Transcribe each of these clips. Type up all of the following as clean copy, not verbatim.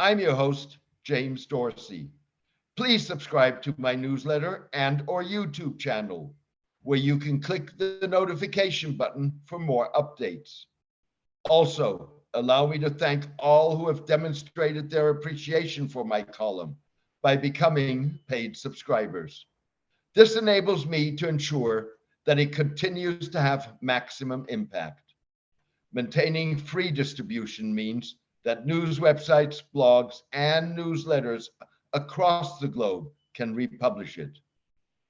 I'm your host, James Dorsey. Please subscribe to my newsletter and or YouTube channel, where you can click the notification button for more updates. Also, allow me to thank all who have demonstrated their appreciation for my column by becoming paid subscribers. This enables me to ensure that it continues to have maximum impact. Maintaining free distribution means that news websites, blogs, and newsletters across the globe can republish it.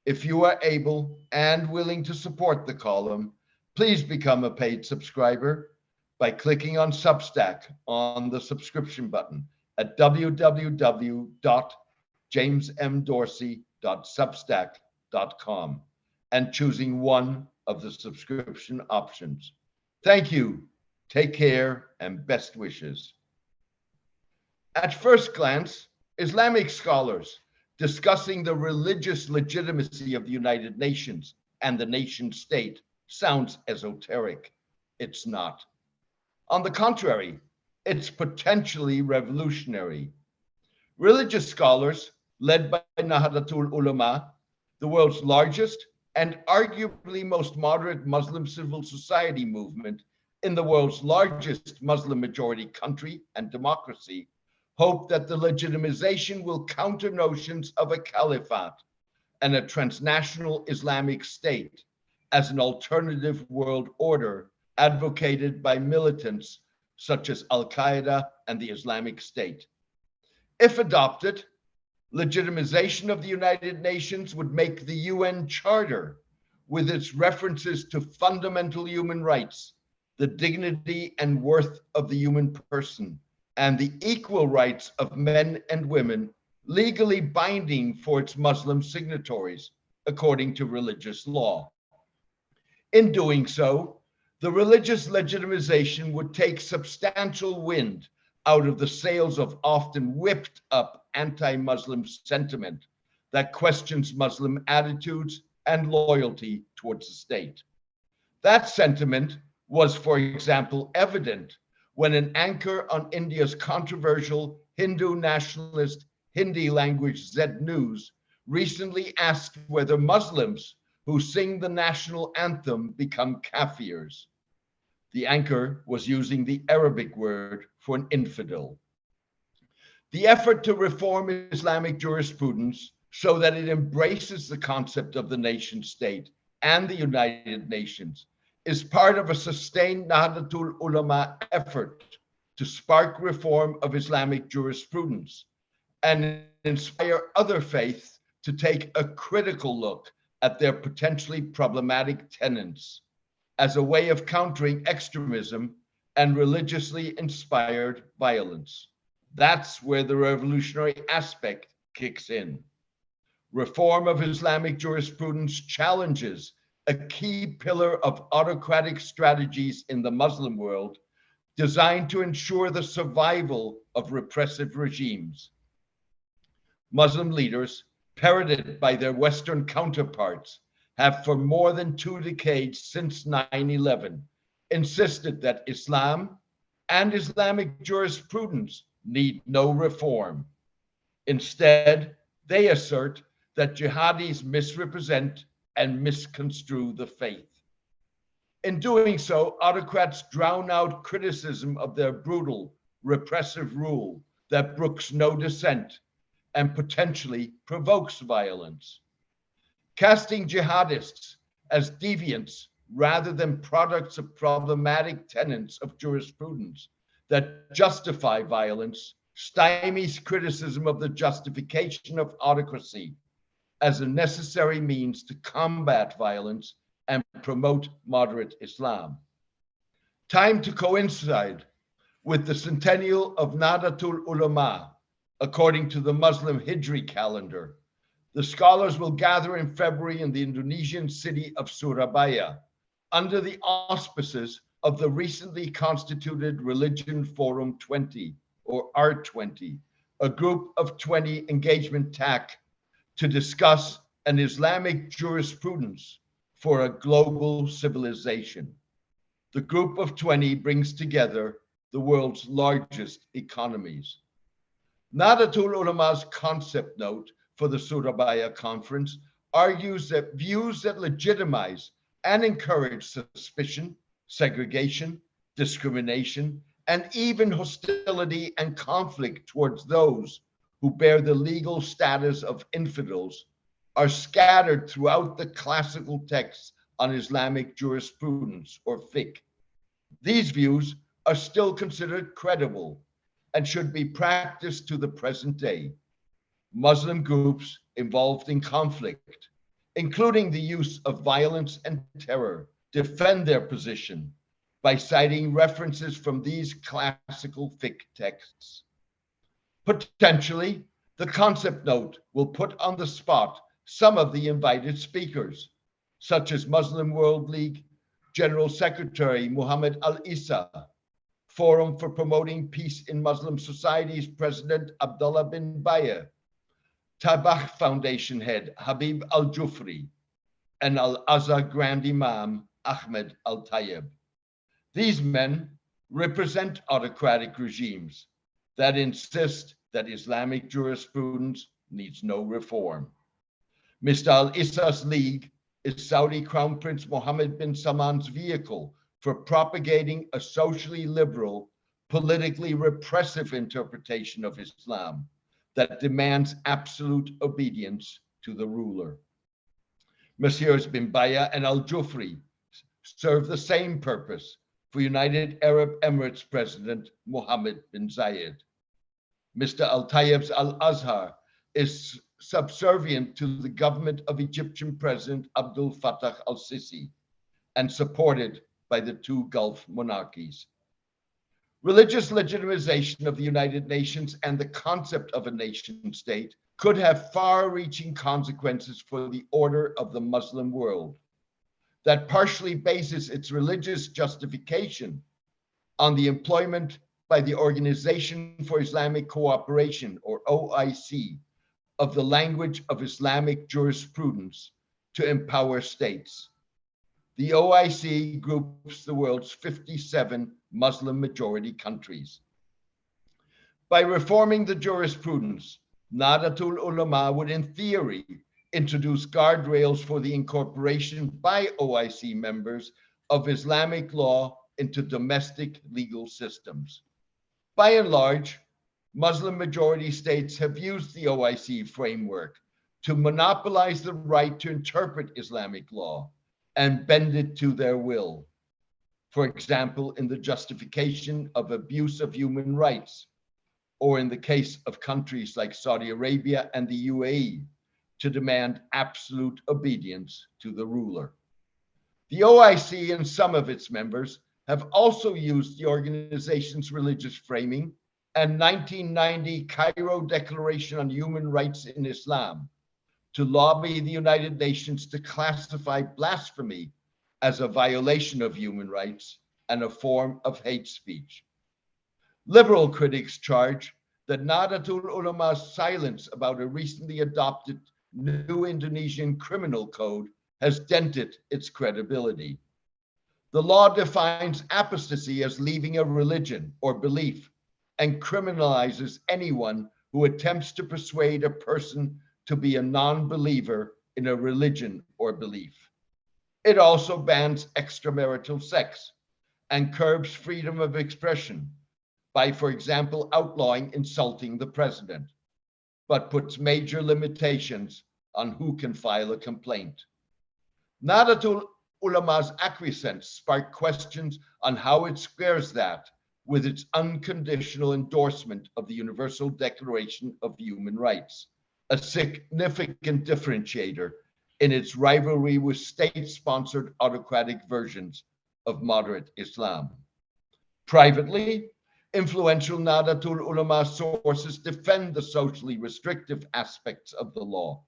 If you are able and willing to support the column, please become a paid subscriber by clicking on Substack on the subscription button at www.jamesmdorsey.substack.com and choosing one of the subscription options. Thank you. Take care and best wishes. At first glance, Islamic scholars discussing the religious legitimacy of the United Nations and the nation state sounds esoteric. It's not. On the contrary, it's potentially revolutionary. Religious scholars, led by Nahdlatul Ulama, the world's largest and arguably most moderate Muslim civil society movement in the world's largest Muslim majority country and democracy, hope that the legitimization will counter notions of a caliphate and a transnational Islamic State as an alternative world order advocated by militants such as al-Qaeda and the Islamic State. If adopted, legitimization of the United Nations would make the UN Charter, with its references to fundamental human rights, the dignity and worth of the human person, and the equal rights of men and women, legally binding for its Muslim signatories, according to religious law. In doing so, the religious legitimization would take substantial wind out of the sails of often whipped up anti-Muslim sentiment that questions Muslim attitudes and loyalty towards the state. That sentiment was, for example, evident when an anchor on India's controversial Hindu nationalist Hindi language Z News recently asked whether Muslims who sing the national anthem become kafirs. The anchor was using the Arabic word for an infidel. The effort to reform Islamic jurisprudence so that it embraces the concept of the nation state and the United Nations is part of a sustained Nahdlatul Ulama effort to spark reform of Islamic jurisprudence and inspire other faiths to take a critical look at their potentially problematic tenets as a way of countering extremism and religiously inspired violence. That's where the revolutionary aspect kicks in. Reform of Islamic jurisprudence challenges a key pillar of autocratic strategies in the Muslim world designed to ensure the survival of repressive regimes. Muslim leaders, parroted by their Western counterparts, have for more than 2 decades since 9/11 insisted that Islam and Islamic jurisprudence need no reform. Instead, they assert that jihadis misrepresent and misconstrue the faith. In doing so, autocrats drown out criticism of their brutal, repressive rule that brooks no dissent and potentially provokes violence. Casting jihadists as deviants rather than products of problematic tenets of jurisprudence that justify violence stymies criticism of the justification of autocracy as a necessary means to combat violence and promote moderate Islam. Time to coincide with the centennial of Nahdlatul Ulama, according to the Muslim Hijri calendar. The scholars will gather in February in the Indonesian city of Surabaya under the auspices of the recently constituted Religion Forum 20, or R20, a group of 20 engagement TAC to discuss an Islamic jurisprudence for a global civilization. The group of 20 brings together the world's largest economies. Nahdlatul Ulama's concept note for the Surabaya conference argues that views that legitimize and encourage suspicion, segregation, discrimination, and even hostility and conflict towards those who bear the legal status of infidels are scattered throughout the classical texts on Islamic jurisprudence, or fiqh. These views are still considered credible and should be practiced to the present day. Muslim groups involved in conflict, including the use of violence and terror, defend their position by citing references from these classical fiqh texts. Potentially, the concept note will put on the spot some of the invited speakers, such as Muslim World League General Secretary Muhammad al-Issa, Forum for Promoting Peace in Muslim Societies President Abdullah bin Bayer, Tabakh Foundation head Habib al-Jufri, and al-Azhar Grand Imam Ahmed al-Tayyib. These men represent autocratic regimes that insist that Islamic jurisprudence needs no reform. Mr. al-Issa's league is Saudi Crown Prince Mohammed bin Salman's vehicle for propagating a socially liberal, politically repressive interpretation of Islam that demands absolute obedience to the ruler. Messieurs bin Bayer and al-Jufri serve the same purpose for United Arab Emirates President Mohammed bin Zayed. Mr. al-Tayyib's al-Azhar is subservient to the government of Egyptian President Abdel Fattah al-Sisi and supported by the two Gulf monarchies. Religious legitimization of the United Nations and the concept of a nation state could have far-reaching consequences for the order of the Muslim world that partially bases its religious justification on the employment by the Organization for Islamic Cooperation, or OIC, of the language of Islamic jurisprudence to empower states. The OIC groups the world's 57 Muslim majority countries. By reforming the jurisprudence, Nahdlatul Ulama would, in theory, introduce guardrails for the incorporation by OIC members of Islamic law into domestic legal systems. By and large, Muslim majority states have used the OIC framework to monopolize the right to interpret Islamic law and bend it to their will. For example, in the justification of abuse of human rights, or in the case of countries like Saudi Arabia and the UAE, to demand absolute obedience to the ruler. The OIC and some of its members have also used the organization's religious framing and 1990 Cairo Declaration on Human Rights in Islam to lobby the United Nations to classify blasphemy as a violation of human rights and a form of hate speech. Liberal critics charge that Nahdlatul Ulama's silence about a recently adopted new Indonesian criminal code has dented its credibility. The law defines apostasy as leaving a religion or belief and criminalizes anyone who attempts to persuade a person to be a non-believer in a religion or belief. It also bans extramarital sex and curbs freedom of expression by, for example, outlawing insulting the president, but puts major limitations on who can file a complaint. Nahdlatul Ulama's acquiescence sparked questions on how it squares that with its unconditional endorsement of the Universal Declaration of Human Rights, a significant differentiator in its rivalry with state-sponsored autocratic versions of moderate Islam. Privately, influential Nahdlatul Ulama sources defend the socially restrictive aspects of the law,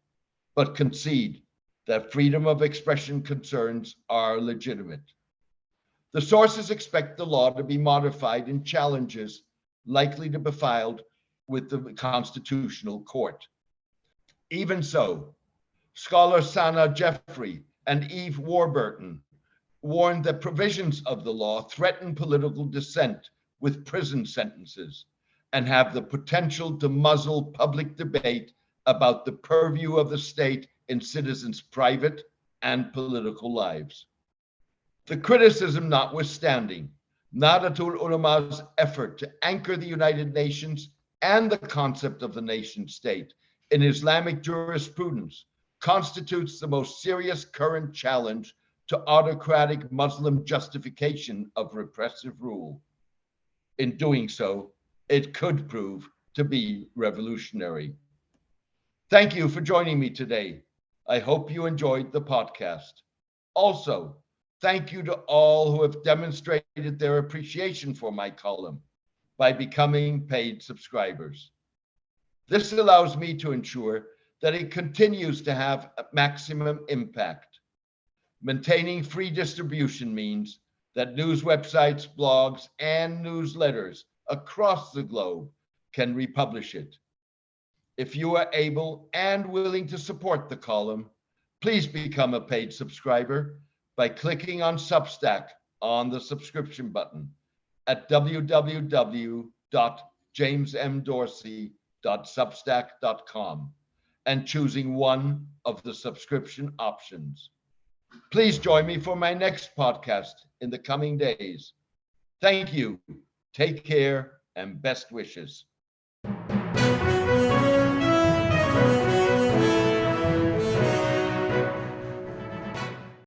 but concede that freedom of expression concerns are legitimate. The sources expect the law to be modified in challenges likely to be filed with the Constitutional Court. Even so, scholars Sana Jeffrey and Eve Warburton warned that provisions of the law threaten political dissent with prison sentences and have the potential to muzzle public debate about the purview of the state in citizens' private and political lives. The criticism notwithstanding, Nahdlatul Ulama's effort to anchor the United Nations and the concept of the nation state in Islamic jurisprudence constitutes the most serious current challenge to autocratic Muslim justification of repressive rule. In doing so, it could prove to be revolutionary. Thank you for joining me today. I hope you enjoyed the podcast. Also, thank you to all who have demonstrated their appreciation for my column by becoming paid subscribers. This allows me to ensure that it continues to have a maximum impact. Maintaining free distribution means that news websites, blogs, and newsletters across the globe can republish it. If you are able and willing to support the column, please become a paid subscriber by clicking on Substack on the subscription button at www.jamesmdorsey.substack.com and choosing one of the subscription options. Please join me for my next podcast in the coming days. Thank you. Take care and best wishes.